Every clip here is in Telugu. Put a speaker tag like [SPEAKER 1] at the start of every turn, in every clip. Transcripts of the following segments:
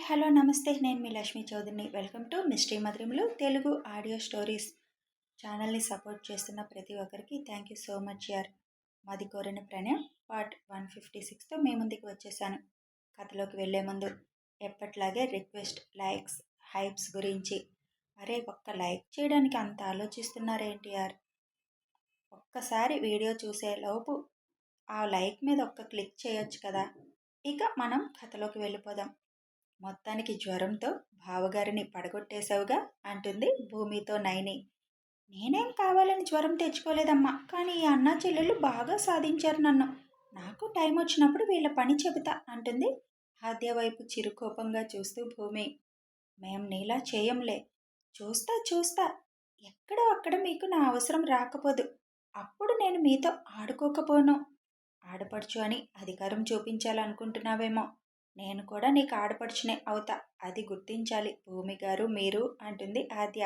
[SPEAKER 1] హలో, నమస్తే. నేను మీ లక్ష్మీ చౌదరిని. వెల్కమ్ టు మిస్టరీ మధురిమలు తెలుగు ఆడియో స్టోరీస్ ఛానల్ని సపోర్ట్ చేస్తున్న ప్రతి ఒక్కరికి థ్యాంక్ యూ సో మచ్ యార్. మాది కోరిన ప్రణయం పార్ట్ 156తో మీ ముందుకు వచ్చేసాను. కథలోకి వెళ్లే ముందు ఎప్పట్లాగే రిక్వెస్ట్, లైక్స్, హైప్స్ గురించి. అరే, ఒక్క లైక్ చేయడానికి అంత ఆలోచిస్తున్నారేంటి యార్? ఒక్కసారి వీడియో చూసే లోపు ఆ లైక్ మీద ఒక్క క్లిక్ చేయొచ్చు కదా. ఇక మనం కథలోకి వెళ్ళిపోదాం. మొత్తానికి జ్వరంతో బావగారిని పడగొట్టేశావుగా అంటుంది భూమితో నైని. నేనేం కావాలని జ్వరం తెచ్చుకోలేదమ్మా, కానీ ఈ అన్నా చెల్లెళ్ళు బాగా సాధించారు నన్ను. నాకు టైం వచ్చినప్పుడు వీళ్ళ పని చెబుతా అంటుంది ఆద్య వైపు చిరుకోపంగా చూస్తూ భూమి. మేం నీలా చేయంలే. చూస్తా చూస్తా, ఎక్కడో అక్కడ మీకు నా అవసరం రాకపోదు. అప్పుడు నేను మీతో ఆడుకోకపోను. ఆడపడుచు అని అధికారం చూపించాలనుకుంటున్నావేమో. నేను కూడా నీకు ఆడపడుచునే అవుతా, అది గుర్తించాలి భూమి గారు మీరు అంటుంది ఆద్య.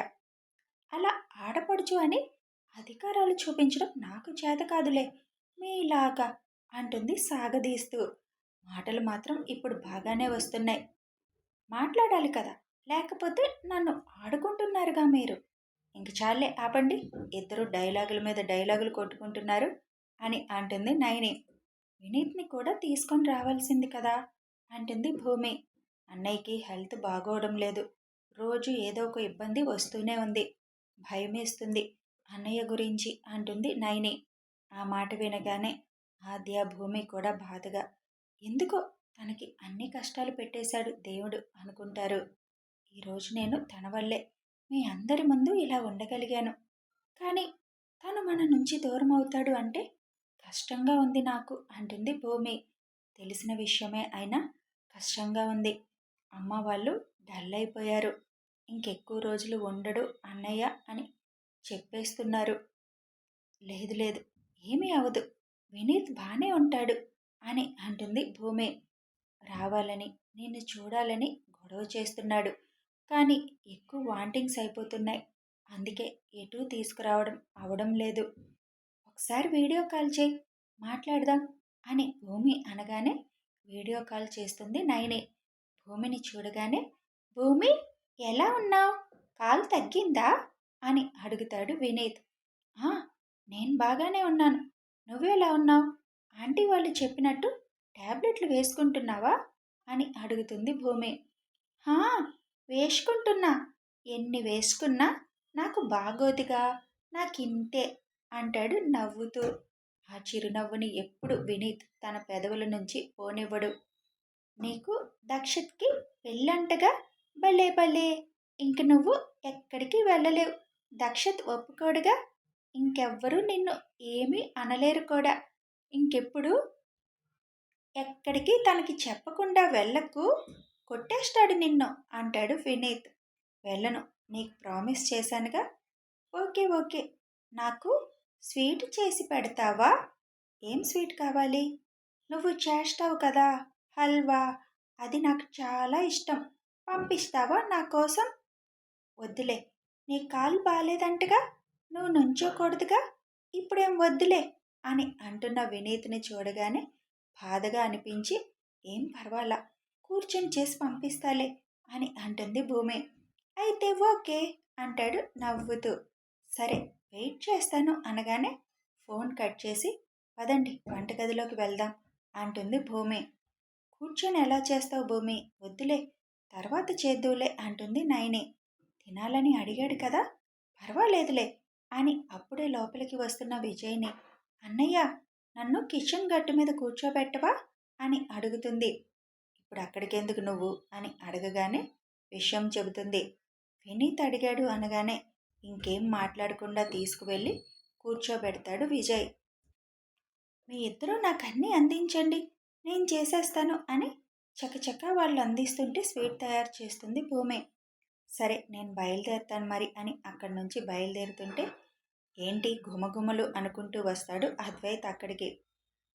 [SPEAKER 1] అలా ఆడపడుచు అని అధికారాలు చూపించడం నాకు చేత కాదులే మీలాగా అంటుంది సాగదీస్తూ. మాటలు మాత్రం ఇప్పుడు బాగానే వస్తున్నాయి. మాట్లాడాలి కదా, లేకపోతే నన్ను ఆడుకుంటున్నారుగా మీరు. ఇంక చాలే ఆపండి, ఇద్దరు డైలాగుల మీద డైలాగులు కొట్టుకుంటున్నారు అని అంటుంది నైని. వినీత్ని కూడా తీసుకొని రావాల్సింది కదా అంటుంది భూమి. అన్నయ్యకి హెల్త్ బాగోవడం లేదు, రోజు ఏదో ఒక ఇబ్బంది వస్తూనే ఉంది, భయమేస్తుంది అన్నయ్య గురించి అంటుంది నైని. ఆ మాట వినగానే ఆద్య, భూమి కూడా బాధగా, ఎందుకో తనకి అన్ని కష్టాలు పెట్టేశాడు దేవుడు అనుకుంటారు. ఈరోజు నేను తన వల్లే మీ అందరి ముందు ఇలా ఉండగలిగాను. కానీ తను మన నుంచి దూరం అవుతాడు అంటే కష్టంగా ఉంది నాకు అంటుంది భూమి. తెలిసిన విషయమే అయినా కష్టంగా ఉంది. అమ్మ వాళ్ళు డల్ అయిపోయారు. ఇంకెక్కువ రోజులు ఉండడు అన్నయ్య అని చెప్పేస్తున్నారు. లేదు లేదు, ఏమీ అవదు, వినీత్ బాగానే ఉంటాడు అని అంటుంది భూమి. రావాలని, నిన్ను చూడాలని గొడవ చేస్తున్నాడు, కానీ ఎక్కువ వాంటింగ్స్ అయిపోతున్నాయి, అందుకే ఎటూ తీసుకురావడం అవడం లేదు. ఒకసారి వీడియో కాల్ చేయి, మాట్లాడదాం అని భూమి అనగానే వీడియో కాల్ చేస్తుంది నైని. భూమిని చూడగానే, భూమి ఎలా ఉన్నావు, కాలు తగ్గిందా అని అడుగుతాడు వినీత్. నేను బాగానే ఉన్నాను, నువ్వెలా ఉన్నావు, ఆంటీ వాళ్ళు చెప్పినట్టు ట్యాబ్లెట్లు వేసుకుంటున్నావా అని అడుగుతుంది భూమి. వేసుకుంటున్నా, ఎన్ని వేసుకున్నా నాకు బాగోదుగా, నాకింతే అంటాడు నవ్వుతూ. ఆ చిరునవ్వుని ఎప్పుడు వినీత్ తన పెదవుల నుంచి పోనివ్వడు. నీకు దక్షిత్కి పెళ్ళంటగా, భలే భలే, ఇంక నువ్వు ఎక్కడికి వెళ్ళలేవు, దక్షిత్ ఒప్పుకోడుగా, ఇంకెవ్వరూ నిన్ను ఏమీ అనలేరు కూడా. ఇంకెప్పుడు ఎక్కడికి తనకి చెప్పకుండా వెళ్ళకు, కొట్టేస్తాడు నిన్ను అంటాడు వినీత్. వెళ్ళను, నీకు ప్రామిస్ చేశానుగా. ఓకే ఓకే, నాకు స్వీట్ చేసి పెడతావా? ఏం స్వీట్ కావాలి? నువ్వు చేస్తావు కదా హల్వా, అది నాకు చాలా ఇష్టం, పంపిస్తావా నా కోసం? వద్దులే, నీ కాలు బాగాలేదంటగా, నువ్వు నుంచోకూడదుగా, ఇప్పుడేం వద్దులే అని అంటున్న వినీత్ని చూడగానే బాధగా అనిపించి, ఏం పర్వాలా, కూర్చొని చేసి పంపిస్తాలే అని అంటుంది భూమి. అయితే ఓకే అంటాడు నవ్వుతూ. సరే, వెయిట్ చేస్తాను అనగానే ఫోన్ కట్ చేసి, పదండి వంటగదిలోకి వెళ్దాం అంటుంది భూమి. కూర్చొని ఎలా చేస్తావు భూమి, వద్దులే, తర్వాత చేద్దువులే అంటుంది నైని. తినాలని అడిగాడు కదా, పర్వాలేదులే అని అప్పుడే లోపలికి వస్తున్న విజయ్ని, అన్నయ్య నన్ను కిచెన్ గట్టు మీద కూర్చోబెట్టవా అని అడుగుతుంది. ఇప్పుడు అక్కడికెందుకు నువ్వు అని అడగగానే విషయం చెబుతుంది. వినీత్ అడిగాడు అనగానే ఇంకేం మాట్లాడకుండా తీసుకువెళ్ళి కూర్చోబెడతాడు విజయ్. మీ ఇద్దరూ నాకు అన్నీ అందించండి, నేను చేసేస్తాను అని చకచకా వాళ్ళు అందిస్తుంటే స్వీట్ తయారు చేస్తుంది భూమి. సరే, నేను బయలుదేరుతాను మరి అని అక్కడి నుంచి బయలుదేరుతుంటే, ఏంటి గుమగుమలు అనుకుంటూ వస్తాడు అద్వైత్ అక్కడికి.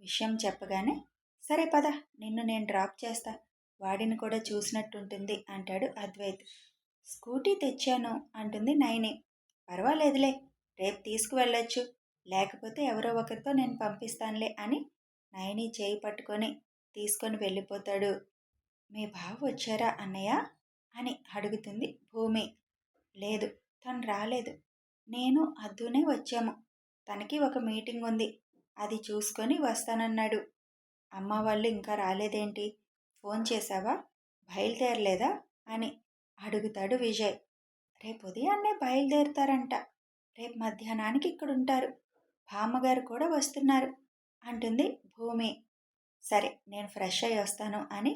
[SPEAKER 1] విషయం చెప్పగానే, సరే పద, నిన్ను నేను డ్రాప్ చేస్తా, వాడిని కూడా చూసినట్టుంటుంది అంటాడు అద్వైత్. స్కూటీ తెచ్చాను అంటుంది నైని. పర్వాలేదులే, రేపు తీసుకువెళ్ళొచ్చు, లేకపోతే ఎవరో ఒకరితో నేను పంపిస్తానులే అని నైని చేయి పట్టుకొని తీసుకొని వెళ్ళిపోతాడు. మీ బావ వచ్చారా అన్నయ్య అని అడుగుతుంది భూమి. లేదు, తను రాలేదు. నేను అద్దునే వచ్చాము. తనకి ఒక మీటింగ్ ఉంది, అది చూసుకొని వస్తానన్నాడు. అమ్మ వాళ్ళు ఇంకా రాలేదేంటి? ఫోన్ చేశావా? బయలుదేరలేదా అని అడుగుతాడు విజయ్. రేపు ఉదయాన్నే బయలుదేరుతారంట. రేపు మధ్యాహ్నానికి ఇక్కడుంటారు. బామ్మగారు కూడా వస్తున్నారు అంటుంది భూమి. సరే, నేను ఫ్రెష్ అయ్యి వస్తాను అని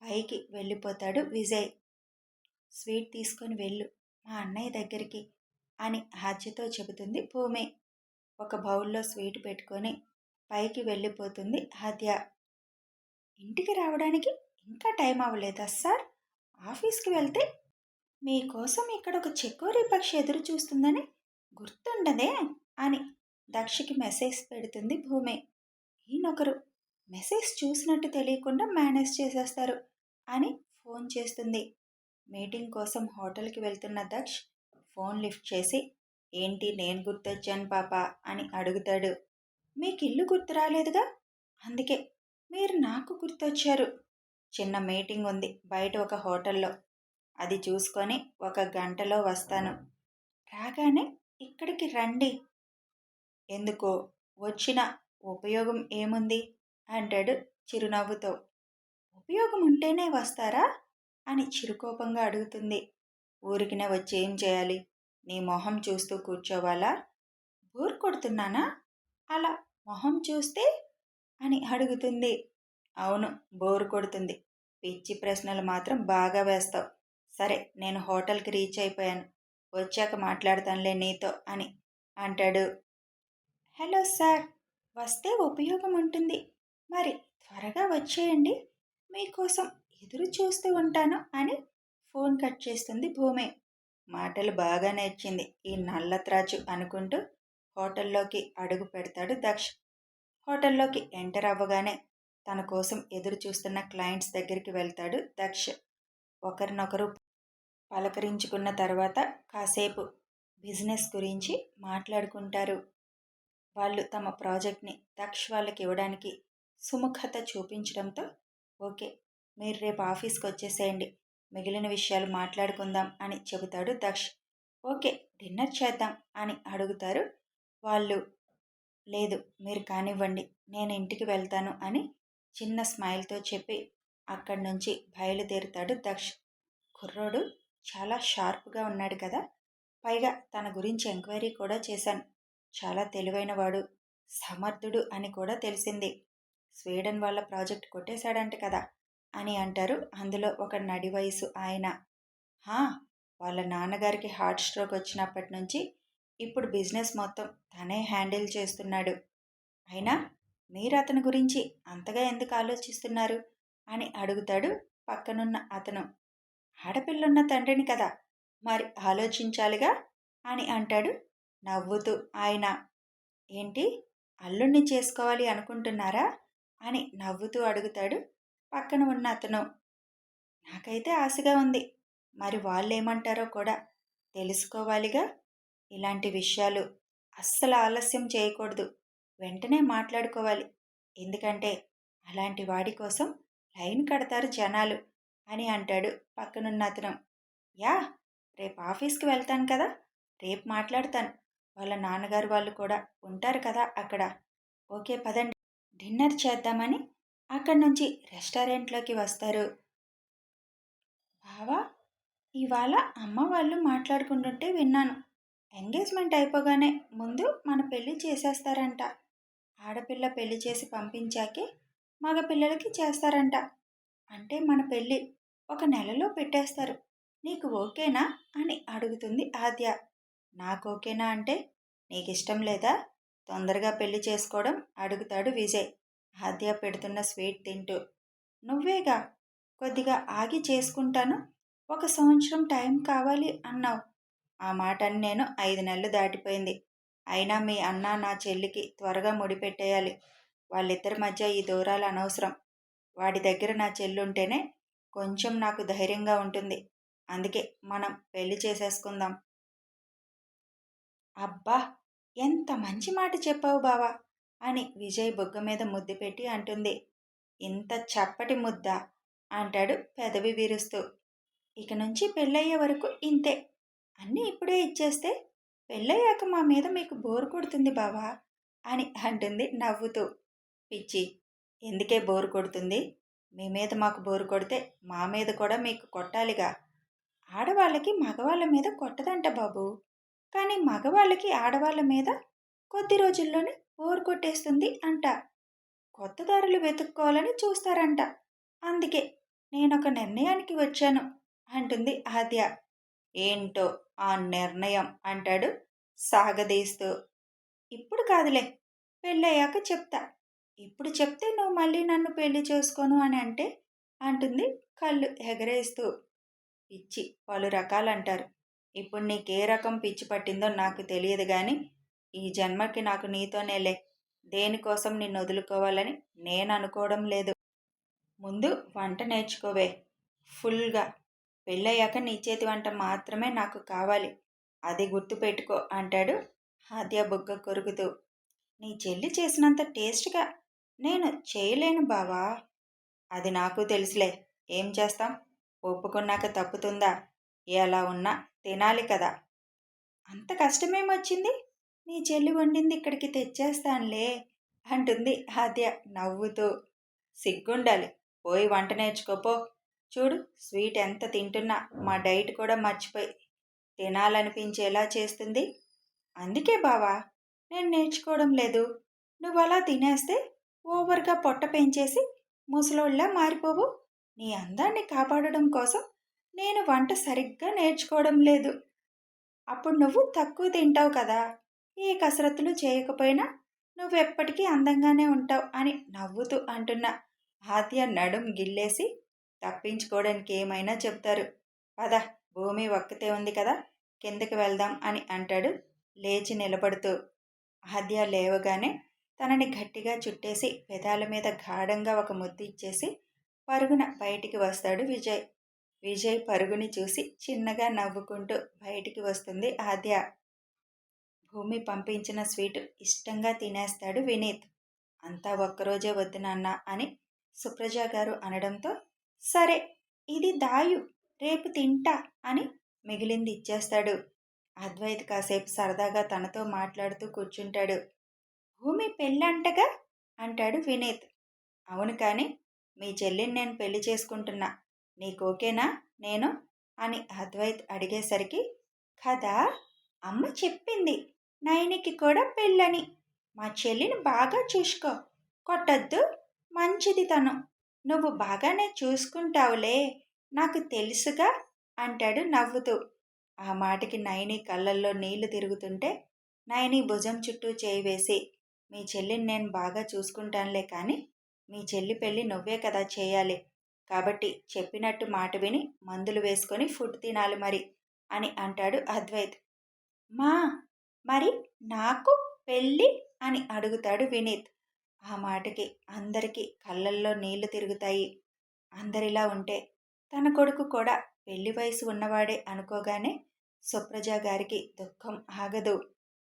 [SPEAKER 1] పైకి వెళ్ళిపోతాడు విజయ్. స్వీట్ తీసుకొని వెళ్ళు మా అన్నయ్య దగ్గరికి అని ఆజ్యతో చెబుతుంది భూమి. ఒక బౌల్లో స్వీట్ పెట్టుకొని పైకి వెళ్ళిపోతుంది ఆద్య. ఇంటికి రావడానికి ఇంకా టైం అవ్వలేదా సార్? ఆఫీస్కి వెళ్తే మీకోసం ఇక్కడ ఒక చెకోరీ పక్షి ఎదురు చూస్తుందని గుర్తుండదే అని దక్షకి మెసేజ్ పెడుతుంది భూమి. ఈయనొకరు మెసేజ్ చూసినట్టు తెలియకుండా మేనేజ్ చేసేస్తారు అని ఫోన్ చేస్తుంది. మీటింగ్ కోసం హోటల్కి వెళ్తున్న దక్ష్ ఫోన్ లిఫ్ట్ చేసి, ఏంటి నేను గుర్తొచ్చాను పాపా అని అడుగుతాడు. మీకు ఇల్లు గుర్తు రాలేదుగా, అందుకే మీరు నాకు గుర్తొచ్చారు. చిన్న మీటింగ్ ఉంది బయట ఒక హోటల్లో, అది చూసుకొని 1 గంటలో వస్తాను. రాగానే ఇక్కడికి రండి. ఎందుకో, వచ్చిన ఉపయోగం ఏముంది అంటాడు చిరునవ్వుతో. ఉపయోగం ఉంటేనే వస్తారా అని చిరుకోపంగా అడుగుతుంది. ఊరికినే వచ్చి ఏం చేయాలి? నీ మొహం చూస్తూ కూర్చోవాలా? బోర్ కొడుతున్నానా అలా మొహం చూస్తే అని అడుగుతుంది. అవును, బోరు కొడుతుంది. పిచ్చి ప్రశ్నలు మాత్రం బాగా వేస్తావు. సరే, నేను హోటల్కి రీచ్ అయిపోయాను, వచ్చాక మాట్లాడతానులే నీతో అని అంటాడు. హలో సార్, వస్తే ఉపయోగం ఉంటుంది, మరి త్వరగా వచ్చేయండి, మీకోసం ఎదురు చూస్తూ ఉంటాను అని ఫోన్ కట్ చేస్తుంది భూమి. మాటలు బాగా నేర్చింది ఈ నల్లత్రాచు అనుకుంటూ హోటల్లోకి అడుగు పెడతాడు దక్ష్. హోటల్లోకి ఎంటర్ అవ్వగానే తన కోసం ఎదురు చూస్తున్న క్లయింట్స్ దగ్గరికి వెళ్తాడు దక్ష్. ఒకరినొకరు పలకరించుకున్న తర్వాత కాసేపు బిజినెస్ గురించి మాట్లాడుకుంటారు. వాళ్ళు తమ ప్రాజెక్ట్ని దక్ష్ వాళ్ళకి ఇవ్వడానికి సుముఖత చూపించడంతో, ఓకే, మీరు రేపు ఆఫీస్కి వచ్చేసేయండి, మిగిలిన విషయాలు మాట్లాడుకుందాం అని చెబుతాడు దక్ష్. ఓకే, డిన్నర్ చేద్దాం అని అడుగుతారు వాళ్ళు. లేదు, మీరు కానివ్వండి, నేను ఇంటికి వెళ్తాను అని చిన్న స్మైల్తో చెప్పి అక్కడి నుంచి బయలుదేరుతాడు దక్ష్. కుర్రోడు చాలా షార్ప్గా ఉన్నాడు కదా, పైగా తన గురించి ఎంక్వైరీ కూడా చేశాను. చాలా తెలివైనవాడు, సమర్థుడు అని కూడా తెలిసింది. స్వీడన్ వాళ్ళ ప్రాజెక్ట్ కొట్టేశాడంట కదా అని అంటారు అందులో ఒక నడి వయసు ఆయన. వాళ్ళ నాన్నగారికి హార్ట్ స్ట్రోక్ వచ్చినప్పటి నుంచి ఇప్పుడు బిజినెస్ మొత్తం తనే హ్యాండిల్ చేస్తున్నాడు. అయినా మీరు అతని గురించి అంతగా ఎందుకు ఆలోచిస్తున్నారు అని అడుగుతాడు పక్కనున్న అతను. ఆడపిల్లున్న తండ్రిని కదా, మరి ఆలోచించాలిగా అని అంటాడు నవ్వుతూ ఆయన. ఏంటి, అల్లుణ్ణి చేసుకోవాలి అనుకుంటున్నారా అని నవ్వుతూ అడుగుతాడు పక్కన ఉన్న అతను. నాకైతే ఆశగా ఉంది, మరి వాళ్ళేమంటారో కూడా తెలుసుకోవాలిగా. ఇలాంటి విషయాలు అస్సలు ఆలస్యం చేయకూడదు, వెంటనే మాట్లాడుకోవాలి. ఎందుకంటే అలాంటి వాడి కోసం లైన్ కడతారు జనాలు అని అంటాడు పక్కనున్న అతను. యా, రేపు ఆఫీస్కి వెళ్తాను కదా, రేపు మాట్లాడతాను. వాళ్ళ నాన్నగారు వాళ్ళు కూడా ఉంటారు కదా అక్కడ. ఓకే పదండి, డిన్నర్ చేద్దామని అక్కడి నుంచి రెస్టారెంట్లోకి వస్తారు. బావా, ఇవాళ అమ్మ వాళ్ళు మాట్లాడుకుంటుంటే విన్నాను, ఎంగేజ్మెంట్ అయిపోగానే ముందు మన పెళ్ళి చేసేస్తారంట. ఆడపిల్ల పెళ్లి చేసి పంపించాకే మగ పిల్లలకి చేస్తారంట. అంటే మన పెళ్ళి 1 నెలలో పెట్టేస్తారు. నీకు ఓకేనా అని అడుగుతుంది ఆద్య. నాకు ఓకేనా అంటే నీకు ఇష్టం లేదా తొందరగా పెళ్లి చేసుకోవడం అడుగుతాడు విజయ్ ఆద్య పెడుతున్న స్వీట్ తింటూ. నువ్వేగా కొద్దిగా ఆగి చేసుకుంటాను, 1 సంవత్సరం టైం కావాలి అన్నావు. ఆ మాటని నేను 5 నెలలు దాటిపోయింది. అయినా మీ అన్న నా చెల్లికి త్వరగా ముడిపెట్టేయాలి. వాళ్ళిద్దరి మధ్య ఈ దూరాలు అనవసరం. వాడి దగ్గర నా చెల్లుంటేనే కొంచెం నాకు ధైర్యంగా ఉంటుంది. అందుకే మనం పెళ్లి చేసేసుకుందాం. అబ్బా, ఎంత మంచి మాట చెప్పావు బావా అని విజయ్ బొగ్గ మీద ముద్దు పెట్టి అంటుంది. ఇంత చప్పటి ముద్ద అంటాడు పెదవి విరుస్తూ. ఇక నుంచి పెళ్ళయ్యే వరకు ఇంతే. అన్నీ ఇప్పుడే ఇచ్చేస్తే పెళ్ళయ్యాక మా మీద మీకు బోరు కొడుతుంది బావా అని అంటుంది నవ్వుతూ. పిచ్చి, ఎందుకే బోరు కొడుతుంది? మీ మీద మాకు బోరు కొడితే మా మీద కూడా మీకు కొట్టాలిగా. ఆడవాళ్ళకి మగవాళ్ళ మీద కొట్టదంట బాబు. కానీ మగవాళ్ళకి ఆడవాళ్ళ మీద కొద్ది రోజుల్లోనే బోరు కొట్టేస్తుంది అంట. కొత్త దారులు వెతుక్కోవాలని చూస్తారంట. అందుకే నేనొక నిర్ణయానికి వచ్చాను అంటుంది ఆద్య. ఏంటో ఆ నిర్ణయం అంటాడు సాగదీస్తూ. ఇప్పుడు కాదులే, పెళ్ళయ్యాక చెప్తా. ఇప్పుడు చెప్తే నువ్వు మళ్ళీ నన్ను పెళ్లి చేసుకోను అని అంటే అంటుంది కళ్ళు ఎగరేస్తూ. పిచ్చి పలు రకాలంటారు. ఇప్పుడు నీకే రకం పిచ్చి పట్టిందో నాకు తెలియదు కానీ ఈ జన్మకి నాకు నీతోనేలే. దేనికోసం నిన్ను వదులుకోవాలని నేను అనుకోవడం లేదు. ముందు వంట నేర్చుకోవే ఫుల్గా. పెళ్ళయ్యాక నీ చేతి వంట మాత్రమే నాకు కావాలి, అది గుర్తుపెట్టుకో అంటాడు ఆద్య బుగ్గ కొరుకుతూ. నీ చెల్లి చేసినంత టేస్ట్గా నేను చేయలేను బావా. అది నాకు తెలుసులే. ఏం చేస్తాం, ఒప్పుకున్నాక తప్పుతుందా? ఎలా ఉన్నా తినాలి కదా. అంత కష్టమేమొచ్చింది? నీ చెల్లి వండింది ఇక్కడికి తెచ్చేస్తానులే అంటుంది ఆద్య నవ్వుతూ. సిగ్గుండాలి, పోయి వంట నేర్చుకోపో. చూడు స్వీట్ ఎంత తింటున్నా మా డైట్ కూడా మర్చిపోయి తినాలనిపించేలా చేస్తుంది. అందుకే బావా నేను నేర్చుకోవడం లేదు. నువ్వు అలా తినేస్తే ఓవర్గా పొట్ట పెంచేసి ముసలోళ్ళ మారిపోవు. నీ అందాన్ని కాపాడడం కోసం నేను వంట సరిగ్గా నేర్చుకోవడం లేదు. అప్పుడు నువ్వు తక్కువ తింటావు కదా. ఏ కసరత్తులు చేయకపోయినా నువ్వెప్పటికీ అందంగానే ఉంటావు అని నవ్వుతూ అంటున్న ఆద్య నడుం గిల్లేసి తప్పించుకోవడానికి ఏమైనా చెప్తారు. పద, భూమి ఒక్కతే ఉంది కదా, కిందకి వెళ్దాం అని అంటాడు లేచి నిలబడుతూ. ఆద్య లేవగానే తనని గట్టిగా చుట్టేసి పెదాల మీద గాఢంగా ఒక ముద్దు ఇచ్చేసి పరుగున బయటికి వస్తాడు విజయ్. విజయ్ పరుగుని చూసి చిన్నగా నవ్వుకుంటూ బయటికి వస్తుంది ఆద్య. భూమి పంపించిన స్వీటు ఇష్టంగా తినేస్తాడు వినీత్. అంతా ఒక్కరోజే వద్దు నాన్న అని సుప్రజ గారు అనడంతో, సరే ఇది దాయు, రేపు తింటా అని మిగిలింది ఇచ్చేస్తాడు. అద్వైత్ కాసేపు సరదాగా తనతో మాట్లాడుతూ కూర్చుంటాడు. భూమి పెళ్ళంటగా అంటాడు వినీత్. అవును, కానీ మీ చెల్లిని నేను పెళ్లి చేసుకుంటున్నా, నీకు ఓకేనా నేను అని అద్వైత్ అడిగేసరికి, కదా అమ్మ చెప్పింది నయనికి కూడా పెళ్ళని. మా చెల్లిని బాగా చూసుకో, కొట్టద్దు, మంచిది తను. నువ్వు బాగానే చూసుకుంటావులే, నాకు తెలుసుగా అంటాడు నవ్వుతూ. ఆ మాటకి నయని కళ్ళల్లో నీళ్లు తిరుగుతుంటే నయని భుజం చుట్టూ చేయి వేసి, మీ చెల్లిని నేను బాగా చూసుకుంటానులే, కానీ మీ చెల్లి పెళ్ళి నువ్వే కదా చేయాలి. కాబట్టి చెప్పినట్టు మాట విని మందులు వేసుకొని ఫుడ్ తినాలి మరి అని అంటాడు అద్వైత్. మా మరి నాకు పెళ్ళి అని అడుగుతాడు వినీత్. ఆ మాటకి అందరికీ కళ్ళల్లో నీళ్లు తిరుగుతాయి. అందరిలా ఉంటే తన కొడుకు కూడా పెళ్లి వయసు ఉన్నవాడే అనుకోగానే సుప్రజ గారికి దుఃఖం ఆగదు.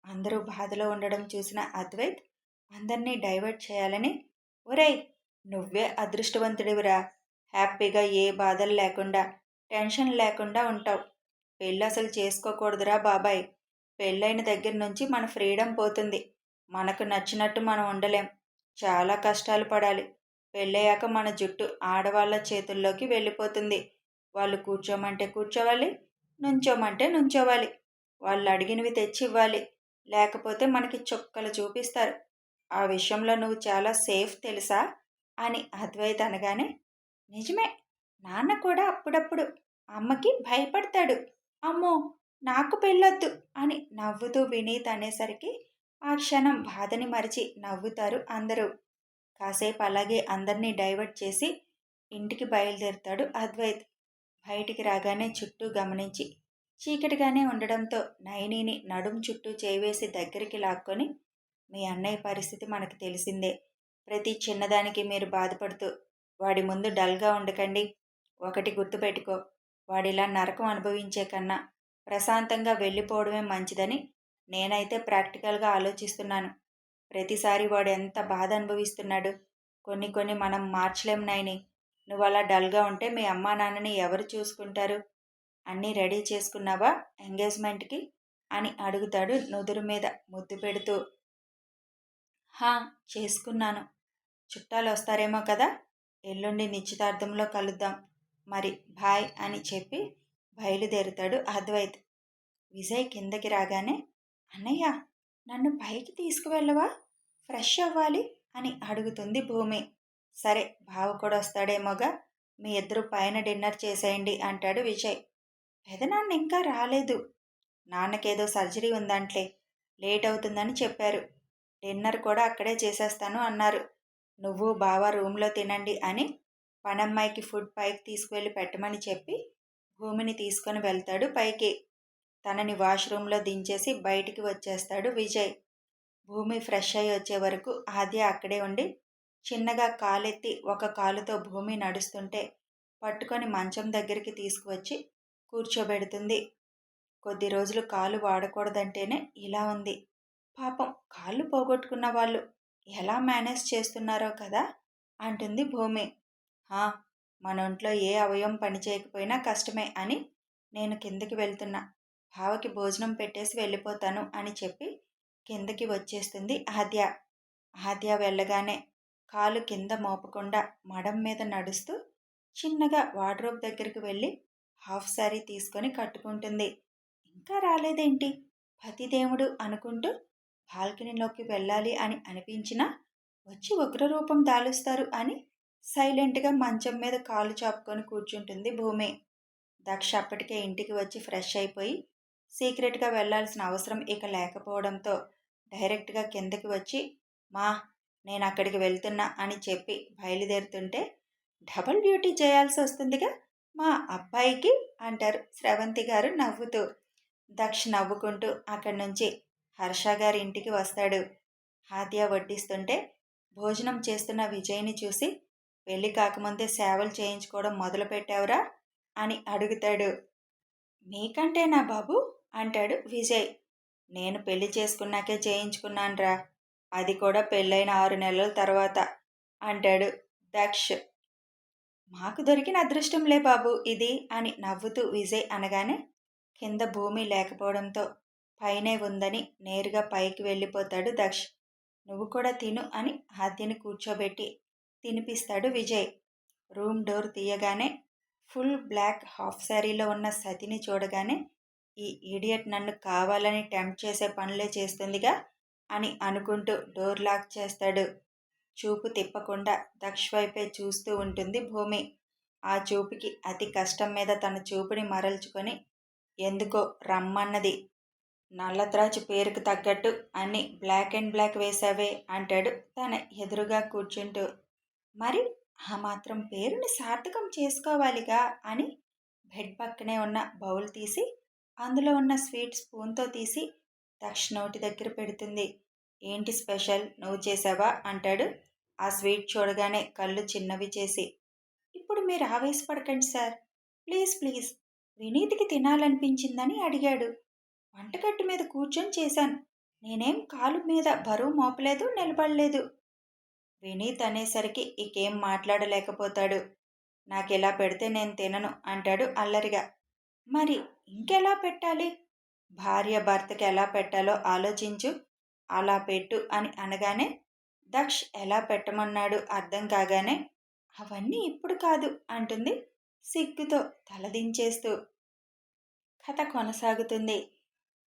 [SPEAKER 1] అందరూ బాధలో ఉండడం చూసిన అద్వైత్ అందరినీ డైవర్ట్ చేయాలని, ఒరేయ్ నువ్వే అదృష్టవంతుడివిరా, హ్యాపీగా ఏ బాధలు లేకుండా టెన్షన్ లేకుండా ఉంటావు. పెళ్ళి అసలు చేసుకోకూడదురా బాబాయ్. పెళ్ళైన దగ్గర నుంచి మన ఫ్రీడమ్ పోతుంది. మనకు నచ్చినట్టు మనం ఉండలేం. చాలా కష్టాలు పడాలి. పెళ్ళయ్యాక మన జుట్టు ఆడవాళ్ళ చేతుల్లోకి వెళ్ళిపోతుంది. వాళ్ళు కూర్చోమంటే కూర్చోవాలి, నుంచోమంటే నుంచోవాలి. వాళ్ళు అడిగినవి తెచ్చి ఇవ్వాలి, లేకపోతే మనకి చుక్కలు చూపిస్తారు. ఆ విషయంలో నువ్వు చాలా సేఫ్ తెలుసా అని అద్వైత్ అనగానే, నిజమే, నాన్న కూడా అప్పుడప్పుడు అమ్మకి భయపడతాడు. అమ్మో నాకు పెళ్ళొద్దు అని నవ్వుతూ వినీత్ అనేసరికి ఆ క్షణం బాధని మరిచి నవ్వుతారు అందరూ. కాసేపు అలాగే అందరినీ డైవర్ట్ చేసి ఇంటికి బయలుదేరుతాడు అద్వైత్. బయటికి రాగానే చుట్టూ గమనించి చీకటిగానే ఉండడంతో నయనిని నడుం చుట్టూ చేవేసి దగ్గరికి లాక్కొని, మీ అన్నయ్య పరిస్థితి మనకు తెలిసిందే. ప్రతి చిన్నదానికి మీరు బాధపడుతూ వాడి ముందు డల్గా ఉండకండి. ఒకటి గుర్తుపెట్టుకో, వాడిలా నరకం అనుభవించే కన్నా ప్రశాంతంగా వెళ్ళిపోవడమే మంచిదని నేనైతే ప్రాక్టికల్గా ఆలోచిస్తున్నాను. ప్రతిసారి వాడు ఎంత బాధ అనుభవిస్తున్నాడు. కొన్ని కొన్ని మనం మార్చలేం నాయని. నువ్వు అలా డల్గా ఉంటే మీ అమ్మా నాన్నని ఎవరు చూసుకుంటారు? అన్నీ రెడీ చేసుకున్నావా ఎంగేజ్మెంట్కి అని అడుగుతాడు నుదురు మీద ముద్దు పెడుతూ. హా, చేసుకున్నాను. చుట్టాలు వస్తారేమో కదా, ఎల్లుండి నిశ్చితార్థంలో కలుద్దాం. మరి బాయ్ అని చెప్పి బయలుదేరుతాడు అద్వైత్. విజయ్ కిందకి రాగానే, అన్నయ్య నన్ను పైకి తీసుకువెళ్ళవా, ఫ్రెష్ అవ్వాలి అని అడుగుతుంది భూమి. సరే, బావ కూడా వస్తాడేమోగా, మీ ఇద్దరు పైన డిన్నర్ చేసేయండి అంటాడు విజయ్. పెదనాన్న ఇంకా రాలేదు. నాన్నకేదో సర్జరీ ఉందంట్లే, లేట్ అవుతుందని చెప్పారు. డిన్నర్ కూడా అక్కడే చేసేస్తాను అన్నారు. నువ్వు బావ రూమ్లో తినండి అని పనమ్మాయికి ఫుడ్ పైకి తీసుకువెళ్ళి పెట్టమని చెప్పి భూమిని తీసుకొని వెళ్తాడు పైకి. తనని వాష్రూమ్లో దించేసి బయటికి వచ్చేస్తాడు విజయ్. భూమి ఫ్రెష్ అయ్యి వచ్చే వరకు ఆద్య అక్కడే ఉండి చిన్నగా కాలెత్తి ఒక కాలుతో భూమి నడుస్తుంటే పట్టుకొని మంచం దగ్గరికి తీసుకువచ్చి కూర్చోబెడుతుంది. కొద్ది రోజులు కాలు వాడకూడదంటేనే ఇలా ఉంది. పాపం కాళ్ళు పోగొట్టుకున్న వాళ్ళు ఎలా మేనేజ్ చేస్తున్నారో కదా అంటుంది భూమి. మన ఒంట్లో ఏ అవయవం పనిచేయకపోయినా కష్టమే అని నేను కిందకి వెళ్తున్నా, బావకి భోజనం పెట్టేసి వెళ్ళిపోతాను అని చెప్పి కిందకి వచ్చేస్తుంది ఆద్య. ఆద్య వెళ్ళగానే కాలు కింద మోపకుండా మడం మీద నడుస్తూ చిన్నగా వార్డ్రోబ్ దగ్గరికి వెళ్ళి హాఫ్ శారీ తీసుకొని కట్టుకుంటుంది. ఇంకా రాలేదేంటి పతిదేవుడు అనుకుంటూ బాల్కనీలోకి వెళ్ళాలి అని అనిపించినా వచ్చి ఉగ్రరూపం దాలుస్తారు అని సైలెంట్గా మంచం మీద కాలు చాపుకొని కూర్చుంటుంది భూమి. దక్ష అప్పటికే ఇంటికి వచ్చి ఫ్రెష్ అయిపోయి సీక్రెట్గా వెళ్లాల్సిన అవసరం ఇక లేకపోవడంతో డైరెక్ట్గా కిందకి వచ్చి, మా నేను అక్కడికి వెళ్తున్నా అని చెప్పి బయలుదేరుతుంటే, డబుల్ డ్యూటీ చేయాల్సి వస్తుందిగా మా అబ్బాయికి అంటారు స్రవంతి గారు నవ్వుతూ. దక్ష నవ్వుకుంటూ అక్కడి నుంచి హర్ష గారి ఇంటికి వస్తాడు. ఆద్య వడ్డిస్తుంటే భోజనం చేస్తున్న విజయ్ని చూసి, పెళ్లి కాకముందే సేవలు చేయించుకోవడం మొదలుపెట్టావురా అని అడుగుతాడు. మీకంటేనా బాబు అంటాడు విజయ్. నేను పెళ్లి చేసుకున్నాకే చేయించుకున్నాన్రా, అది కూడా పెళ్ళైన 6 నెలల తర్వాత అంటాడు దక్ష్. మాకు దొరికిన అదృష్టంలే బాబు ఇది అని నవ్వుతూ విజయ్ అనగానే కింద భూమి లేకపోవడంతో పైనే ఉందని నేరుగా పైకి వెళ్ళిపోతాడు దక్ష్. నువ్వు కూడా తిను అని ఆద్యని కూర్చోబెట్టి తినిపిస్తాడు విజయ్. రూమ్ డోర్ తీయగానే ఫుల్ బ్లాక్ హాఫ్ శారీలో ఉన్న సతిని చూడగానే, ఈ ఈడియట్ నన్ను కావాలని టెంప్ట్ చేసే పనులే చేస్తుందిగా అని అనుకుంటూ డోర్ లాక్ చేస్తాడు. చూపు తిప్పకుండా దక్ష్ వైపే చూస్తూ ఉంటుంది భూమి. ఆ చూపుకి అతి కష్టం మీద తన చూపుని మరల్చుకొని, ఎందుకో రమ్మన్నది, నల్లత్రాచి పేరుకు తగ్గట్టు అన్ని బ్లాక్ అండ్ బ్లాక్ వేశావే అంటాడు తన ఎదురుగా కూర్చుంటూ. మరి ఆ మాత్రం పేరుని సార్థకం చేసుకోవాలిగా అని బెడ్ పక్కనే ఉన్న బౌల్ తీసి అందులో ఉన్న స్వీట్ స్పూన్తో తీసి దక్ష్ నోటి దగ్గర పెడుతుంది. ఏంటి స్పెషల్, నువ్వు చేసావా అంటాడు ఆ స్వీట్ చూడగానే కళ్ళు చిన్నవి చేసి. ఇప్పుడు మీరు ఆవేశపడకండి సార్, ప్లీజ్ ప్లీజ్, వినీత్కి తినాలనిపించిందని అడిగాడు, వంటగట్టు మీద కూర్చొని చేశాను, నేనేం కాలు మీద బరువు మోపలేదు, నిలబడలేదు. వినీత్ అనేసరికి ఇకేం మాట్లాడలేకపోతాడు. నాకెలా పెడితే నేను తినను అంటాడు అల్లరిగా. మరి ఇంకెలా పెట్టాలి, భార్య భర్తకి ఎలా పెట్టాలో ఆలోచించు, అలా పెట్టు అని అనగానే దక్ష్ ఎలా పెట్టమన్నాడు అర్థం కాగానే, అవన్నీ ఇప్పుడు కాదు అంటుంది సిగ్గుతో తలదించేస్తూ. కథ కొనసాగుతుంది.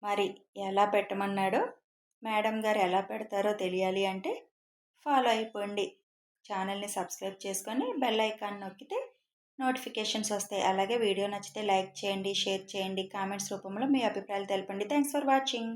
[SPEAKER 1] మరి ఎలా పెట్టమన్నాడో, మేడం గారు ఎలా పెడతారో తెలియాలి అంటే ఫాలో అయిపోండి. ఛానల్ని సబ్స్క్రైబ్ చేసుకొని బెల్ ఐకాన్ నొక్కితే నోటిఫికేషన్స్ వస్తాయి. అలాగే వీడియో నచ్చితే లైక్ చేయండి, షేర్ చేయండి, కామెంట్స్ రూపంలో మీ అభిప్రాయాలు తెలపండి. Thanks for watching.